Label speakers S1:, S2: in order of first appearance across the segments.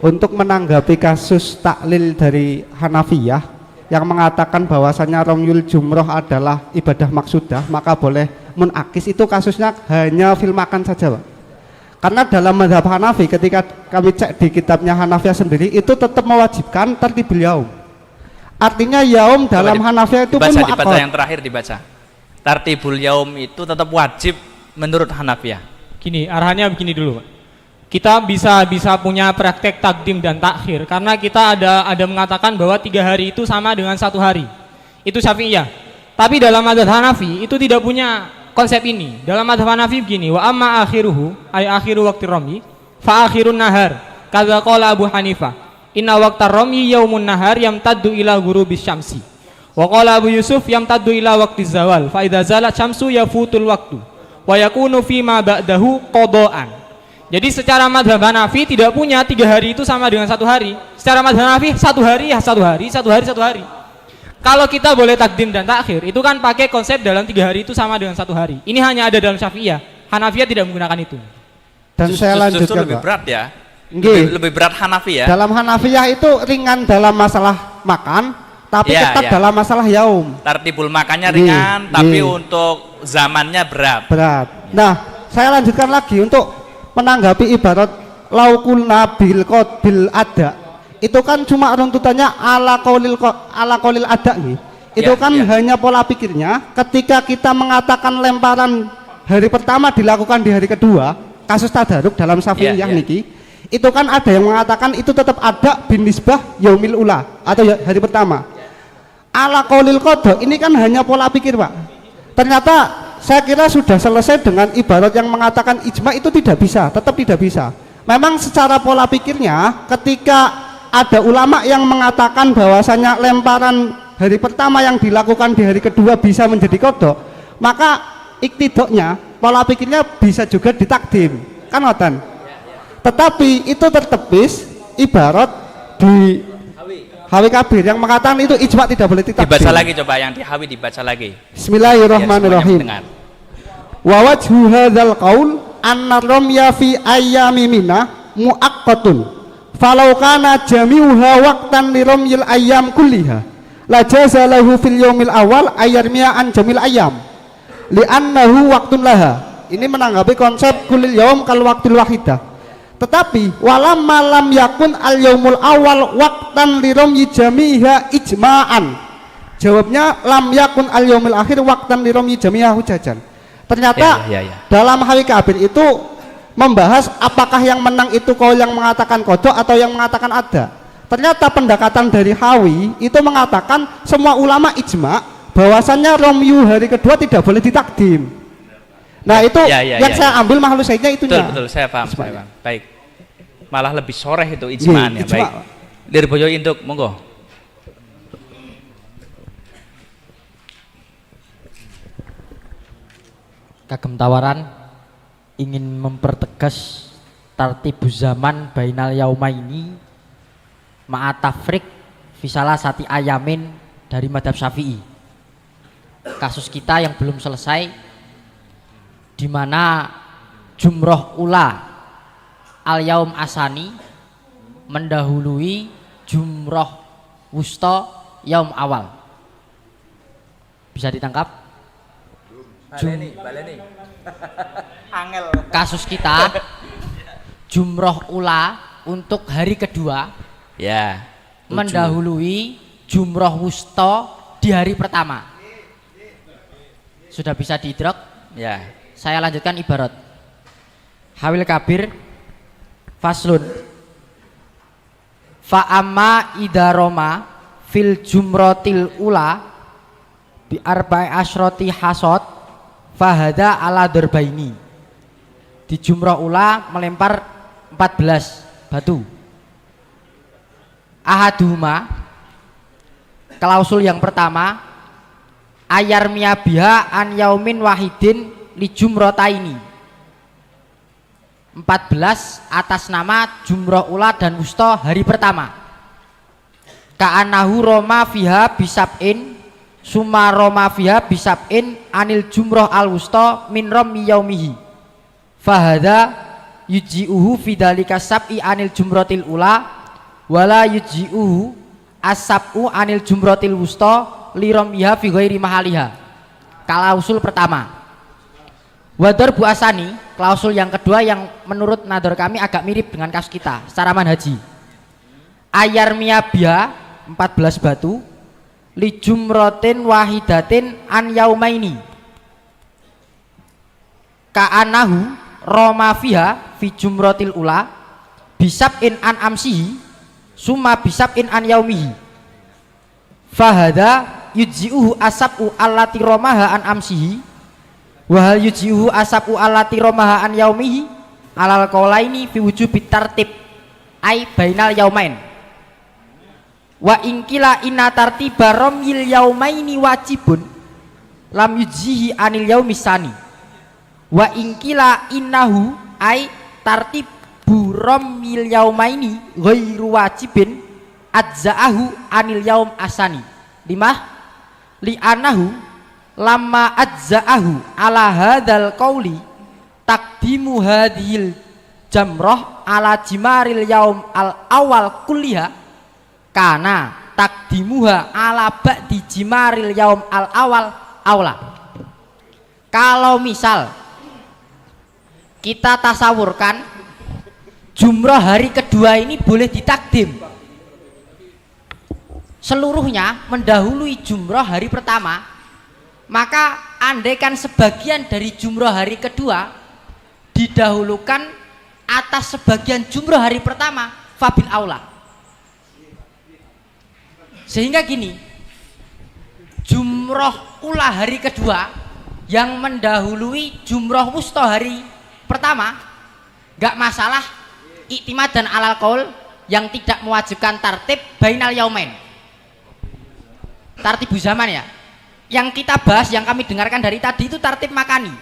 S1: untuk menanggapi kasus taklil dari Hanafiyah yang mengatakan bahwasannya Romyul Jumroh adalah ibadah maksudah, maka boleh munakis, itu kasusnya hanya fil makan saja, Pak. Karena dalam mazhab Hanafi ketika kami cek di kitabnya Hanafiyah sendiri itu tetap mewajibkan tertibul yaum. Artinya yaum dalam Hanafiyah itu pun
S2: dibaca yang terakhir dibaca. Tartibul yaum itu tetap wajib menurut Hanafiyah.
S3: Gini, arahannya begini dulu, Pak. Kita bisa punya praktek takdim dan takhir karena kita ada mengatakan bahwa 3 hari itu sama dengan 1 hari. Itu Syafi'iyah. Tapi dalam mazhab Hanafi itu tidak punya konsep ini. Dalam mazhab Hanafi begini, wa amma akhiruhu ay akhiru waqti ramyi fa akhirun nahar. Kadza qala Abu Hanifah, inna waqtar ramyi yaumun nahar yamtaddu ila ghurubis syamsi. Wa qala Abu Yusuf yamtaddu ila waqtiz zawal fa idza zalat syamsu yafutul waqtu wa yakunu fima ba'dahu qadaan. Jadi secara mazhab Hanafi tidak punya 3 hari itu sama dengan 1 hari. Secara mazhab Hanafi 1 hari ya 1 hari, 1 hari 1 hari. Kalau kita boleh takdim dan takhir itu kan pakai konsep dalam 3 hari itu sama dengan 1 hari. Ini hanya ada dalam Syafi'iyah. Hanafiyah tidak menggunakan itu.
S1: Dan saya lanjutkan,
S2: lebih
S1: Pak.
S2: berat ya.
S1: Lebih
S2: berat Hanafi ya.
S1: Dalam Hanafiyah itu ringan dalam masalah makan, tapi ketat dalam masalah yaum.
S2: Tartibul makannya ringan, tapi untuk zamannya berat.
S1: Nah, saya lanjutkan lagi untuk menanggapi ibarat laukul nabil bil ada. Itu kan cuma runtutannya ala qaulil ada nih. Itu hanya pola pikirnya ketika kita mengatakan lemparan hari pertama dilakukan di hari kedua, kasus tadaruk dalam Syafi'iyah niki. Itu kan ada yang mengatakan itu tetap ada bin nisbah yaumil ula atau hari pertama. Ala qaulil qada ini kan hanya pola pikir, Pak. Ternyata saya kira sudah selesai dengan ibarat yang mengatakan ijma itu tidak bisa, tetap tidak bisa. Memang secara pola pikirnya ketika ada ulama yang mengatakan bahwasanya lemparan hari pertama yang dilakukan di hari kedua bisa menjadi kodok, maka iktidoknya pola pikirnya bisa juga ditakdim, kan ngoten. Tetapi itu tertepis ibarat di Hawi Kabir yang mengatakan itu ijma tidak boleh ditakdim.
S2: Dibaca lagi coba yang di Hawi dibaca lagi.
S1: Bismillahirrahmanirrahim. Wa wajhu hadzal qaul anna ramya fi ayyami mina muaqqatun falau kana jami'uha waqtan li ramyil ayyam kulliha la jaza lahu fil yaumil awal ayyarmiya an jamil ayyam li'annahu waqtun laha. Ini menanggapi konsep kulil yaum kal waqtil wahidah. Tetapi walam malam yakun al yaumul awal waqtan li ramyi jami'iha ijma'an. Jawabnya lam yakun al yaumil akhir waqtan li ramyi jami'iha hujajan. Ternyata dalam Hawi Kabir itu membahas apakah yang menang itu kaul yang mengatakan kodok atau yang mengatakan ada. Ternyata pendekatan dari Hawi itu mengatakan semua ulama ijma bahwasannya romyu hari kedua tidak boleh ditakdim. Nah itu yang saya ambil makhluk saja itunya.
S2: Betul, saya paham. Baik. Malah lebih soreh itu ijma'nya. Baik. Lirboyo induk, monggo.
S4: Kagem tawaran ingin mempertegas tartibuz zaman bainal yaumaini ma'a tafriq fisalah sati ayamin dari madhab Syafi'i. Kasus kita yang belum selesai di mana jumroh ula al yaum asani mendahului jumroh wusta yaum awal. Bisa ditangkap?
S2: Baleni. Angel.
S4: Kasus kita jumroh ula untuk hari kedua mendahului jumroh wusta di hari pertama. Sudah bisa diidrak? Saya lanjutkan ibarat Hawil Kabir faslun fa amma idaroma fil jumrotil ula bi arba'i asyroti hasot fahada ala darbaini. Di jumroh ula melempar 14 batu. Ahaduhuma klausul yang pertama ayar miyabiha an yaumin wahidin li jumrotaini 14 atas nama jumroh ula dan wusta hari pertama. Ka'anahu roma fiha bisab'in summa roma fiha bisab'in anil jumroh al wusta min rommi yaumihi fahada yuji'uhu fidalika sab'i anil jumratil ula wala yuji'uhu as-sab'u anil jumratil wusta liramyiha fi ghairi mahaliha. Klausul pertama. Wadar bu asani, klausul yang kedua yang menurut nador kami agak mirip dengan kasus kita secara manhaji. Ayar biha 14 batu li jumratin wahidatin an yaumaini ka'anahu roma fiha fi jumratil ula bisab'in an amsihi summa bisab'in an yaumihi fahada yuji'uhu asab'u allati romaha an amsihi wahal yuji'uhu asab'u allati romaha an yaumihi alal qaulaini fi wujubi tartib ai bainal yaumain wa ingkila inna tartiba romil yaumaini wajibun lam yujihi anil yaumisani wa ingkila innahu ai tartibu romil yaumaini ghairu wajibin adza'ahu anil yaum asani. 5 li anahu lamma adza'ahu ala hadzal qauli taqdimu hadhil jamrah ala jimaril yaum al awal kulliha kana takdimuha ala ba'di jimaril yaum al awal aula. Kalau misal kita tasawurkan jumrah hari kedua ini boleh ditakdim, seluruhnya mendahului jumrah hari pertama, maka andaikan sebagian dari jumrah hari kedua didahulukan atas sebagian jumrah hari pertama, fabil aula. Sehingga gini, jumrah ula hari kedua yang mendahului jumrah wusta hari pertama gak masalah iktimad dan alal qaul yang tidak mewajibkan tartib bainal yaumain, tartibu zaman ya. Yang kita bahas, yang kami dengarkan dari tadi itu tartib makani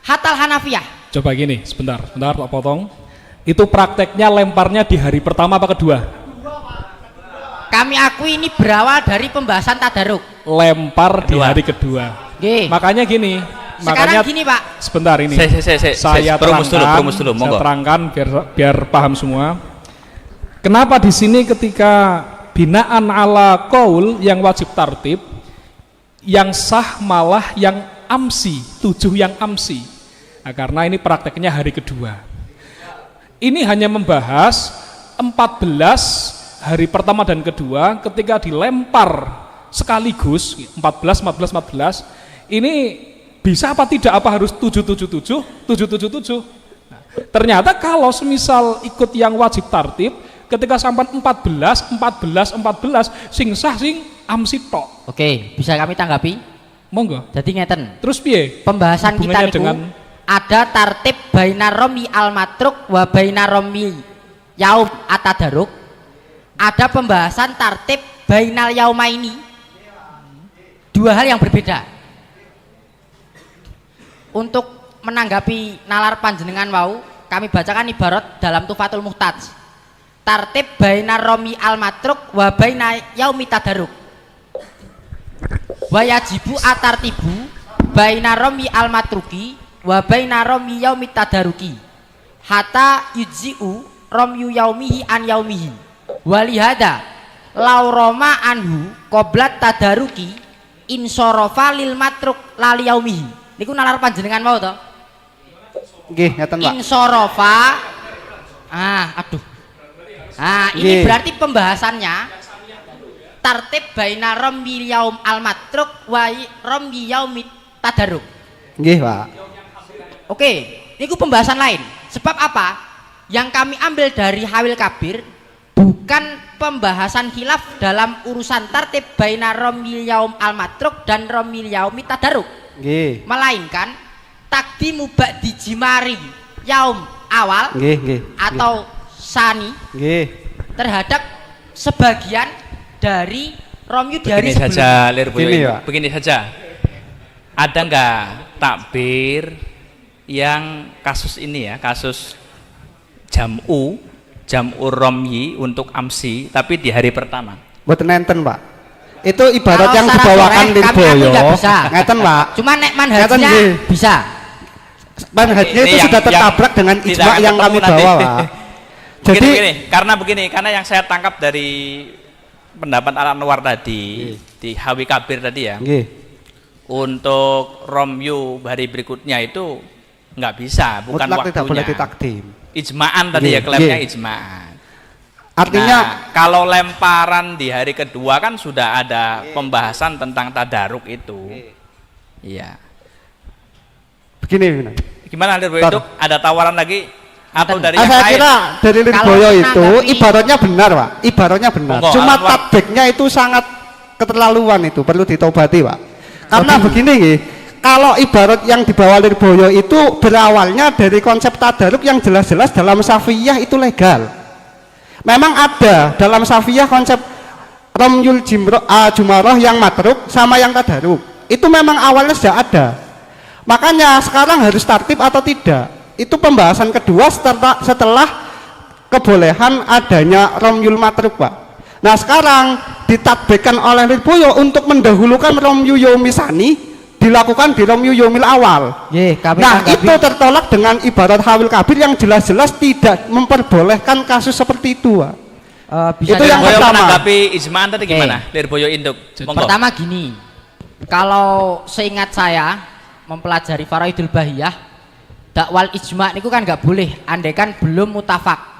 S4: hatal hanafiyah.
S5: Coba gini, sebentar tak potong. Itu prakteknya lemparnya di hari pertama apa kedua?
S4: Kami akui ini berawal dari pembahasan tadaruk.
S5: Lempar di hari kedua. Makanya gini.
S4: Sekarang gini Pak.
S5: Sebentar ini. Saya terangkan biar paham semua. Kenapa di sini ketika binaan ala qaul yang wajib tartib, yang sah malah yang amsi, 7 yang amsi. Nah, karena ini prakteknya hari kedua. Ini hanya membahas 14 hari pertama dan kedua ketika dilempar sekaligus 14 ini bisa apa tidak, apa harus 777 Nah, ternyata kalau semisal ikut yang wajib tartib ketika sampai 14 sing sah sing amsi tok.
S4: Oke, bisa kami tanggapi?
S5: Monggo.
S4: Jadi ngeten.
S5: Terus piye?
S4: Pembahasan kita niku dengan ada tartib bainar romi al matruk wa bainar romi yaum atadaruk. Ada pembahasan tartib bainal yaumaini. 2 hal yang berbeda. Untuk menanggapi nalar panjenengan wau, kami bacakan ibarat dalam Tufatul Muhtaj. Tartib bainar romi al matruk wa baina yaumi tadaruk. Wa yajibu atartibu bainar romi al matruki wa baina romi yaumi tadaruki hatta yujzi'u romyu yaumihi an yaumihi. Walihada lau roma anhu qoblat tadaruki insorofa lil matruk lali yaumihi. Niku nalar panjenengan mau toh?
S1: Nggih, ngeten Pak.
S4: Insorofa. Ini berarti pembahasannya tartib baina rombi yaum al matruk wa rombi yaumi tadaruk.
S1: Nggih, Pak.
S4: Oke, niku pembahasan lain. Sebab apa? Yang kami ambil dari Hawil Kabir bukan pembahasan khilaf dalam urusan tartib baina romil yaum al matruk dan romil yaumi tadaruk.
S1: Nggih.
S4: Melainkan takdimu ba'di jimari yaum awal atau sani terhadap sebagian dari romyu di hari sebelumnya.
S2: Begini saja. Ada enggak takbir yang kasus ini ya, kasus jam'u romyi untuk amsi tapi di hari pertama?
S1: Mboten nenten, Pak. Itu ibarat yang dibawakan Lirboyo. Ngeten, Pak.
S4: Cuma nek manhajnya bisa.
S1: manhajnya
S2: Ini
S1: itu sudah
S2: yang
S1: tertabrak dengan
S2: tidak
S1: ijma
S2: akan
S1: yang
S2: ketemu
S1: kami
S2: nanti.
S1: bawa, Pak. Jadi
S2: karena yang saya tangkap dari pendapat Al Anwar tadi di Hawi Kabir tadi ya,
S1: nggih.
S2: untuk romyu hari berikutnya itu nggak bisa, bukan
S1: Mutlak tidak boleh
S2: waktunya.
S1: ditakdim.
S2: Ijma'an tadi ya,
S1: Nggih,
S2: klaimnya
S1: nggih.
S2: ijma'an.
S1: Artinya
S2: Nah, kalau lemparan di hari kedua kan sudah ada pembahasan tentang tadaruk itu. Iya.
S1: begini.
S2: Gimana Lirboyo
S1: Tar.
S2: itu? Ada tawaran lagi atau dari yang
S1: Saya
S2: lain?
S1: kira dari Lirboyo
S4: Kalau
S1: itu
S4: menanggapi-
S1: ibaratnya benar, Pak. Ibaratnya benar.
S2: Monggo,
S1: Cuma
S2: Anwar.
S1: tatbiknya itu sangat keterlaluan, itu perlu ditobati, Pak. Karena begini nggih, kalau ibarat yang dibawa Lirboyo itu berawalnya dari konsep tadaruk yang jelas-jelas dalam Safiyah itu legal. Memang ada dalam Safiyah konsep Romyul Jumaroh yang matruk sama yang tadaruk. Itu memang awalnya sudah ada. Makanya sekarang harus tartib atau tidak. Itu pembahasan kedua setelah kebolehan adanya Romyul matruk, Pak. Nah sekarang ditatbikkan oleh Lirboyo untuk mendahulukan Romyu Yomisani dilakukan di Romyu Yomil awal.
S4: Kami
S1: Nah
S4: tanggapi.
S1: itu tertolak dengan ibarat Hawil Kabir yang jelas-jelas tidak memperbolehkan kasus seperti itu, Pak.
S4: Bisa
S1: Itu yang
S2: Lirboyo
S1: pertama.
S2: menanggapi ijma'an tadi gimana? Lirboyo induk. Monggo.
S4: Pertama gini, kalau seingat saya mempelajari Faraidul Bahiyah, dakwal ijma niku kan nggak boleh, andaikan belum mutafak.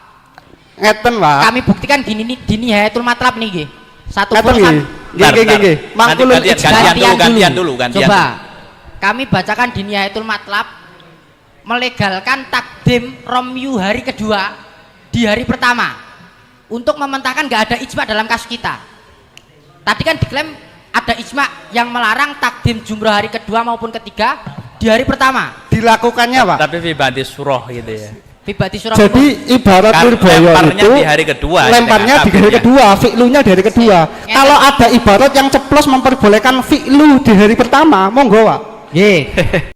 S1: Ngeten, Pak.
S4: Kami buktikan di Nihayatul Matlab nih, nggih. Satu
S1: Ngeten
S4: pun
S1: nggih. Nggih. Mangkulul
S2: Gantian dulu.
S4: Coba kami bacakan di Nihayatul Matlab melegalkan takdim Romyu hari kedua di hari pertama untuk mementahkan nggak ada ijma dalam kasus kita. Tadi kan diklaim ada ijma yang melarang takdim jumroh hari kedua maupun ketiga di hari pertama.
S1: Dilakukannya, Pak.
S2: Tapi fi badi surah gitu ya.
S4: Fibati surah
S1: Jadi ibarat
S2: Kan
S1: Lirboyo
S2: lemparnya
S1: itu
S2: di hari kedua,
S1: lemparnya
S2: dengan
S1: di hari
S2: kabirnya.
S1: kedua, fi'lunya di hari kedua. Kalau ada ibarat yang ceplos memperbolehkan fi'lu di hari pertama, monggo, Pak.
S4: Nggih.